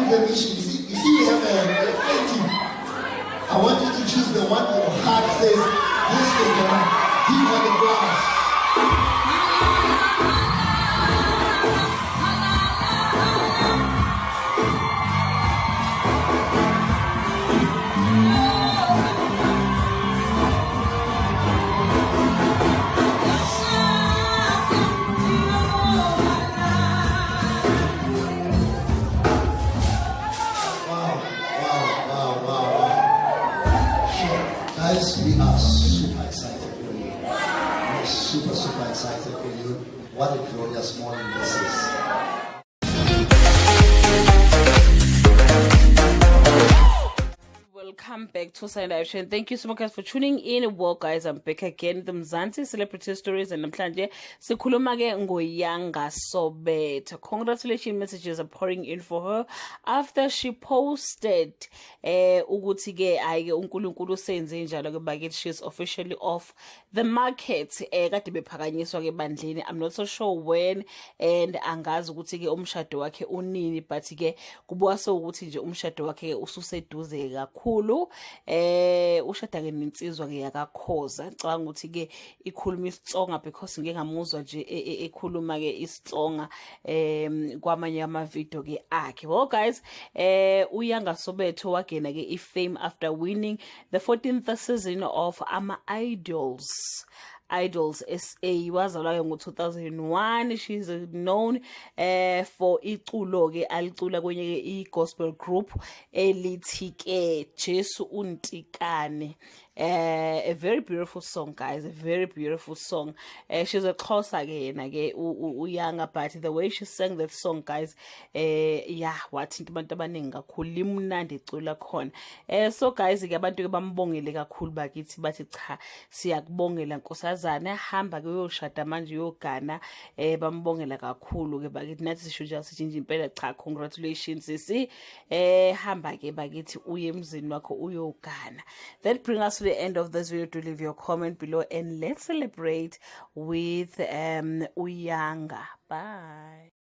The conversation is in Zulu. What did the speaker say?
give the mission. You see we have a team. I want you to choose the one your heart says, this is the one. He on the glass. Guys, we are super excited for you. We're super excited for you. What a glorious morning this is. Welcome back to Sunday Action. Thank you so much guys for tuning in. Well guys, I'm back again. The Mzansi Celebrity Stories and namhlanje sikhuluma ke ngoYanga Sobetha. Congratulations messages are pouring in for her after she posted ukuthi ke ayike uNkulunkulu senze njalo ke bakithi she's officially off the market. Kade bephakanyiswa ke bandleni. I'm not so sure when and angazi ukuthi ke umshado wakhe unini, but ke kubuka so ukuthi nje umshado wakhe ususeduze kakhulu. Ushada ke ninsizwa ke yakakhoza. Ngicabanga ukuthi ke ikhuluma isitsonga because ngeke ngamuzwa nje ekhuluma ke isitsonga kwamanye ama video ke akhe. Well guys, uYanga Sobetha wagena ke ifame after winning the 14th season of Ama Idols SA. Wazalwa ngo-2001. She's known for iculo ke alicula kwenye ke i-gospel group elithi ke Jesu Untikane. A very beautiful song guys, a very beautiful song. She's a Xhosa ke yena ke uYanga, but the way she sang that song guys, yeah, wathinta abantu abaningi kakhulu, imnandi icula khona. So guys ke abantu ke bambongele kakhulu bakithi bathi cha siyakubongela Nkosazana, hamba ke uyoshada manje uyogana, bambongela kakhulu ke bakithi, nathi sisho nje sithinje impela cha congratulations sisi, hamba ke bakithi uye emzini wakho uyogana. That brings us to the end of this video. To leave your comment below and let's celebrate with uYanga. Bye.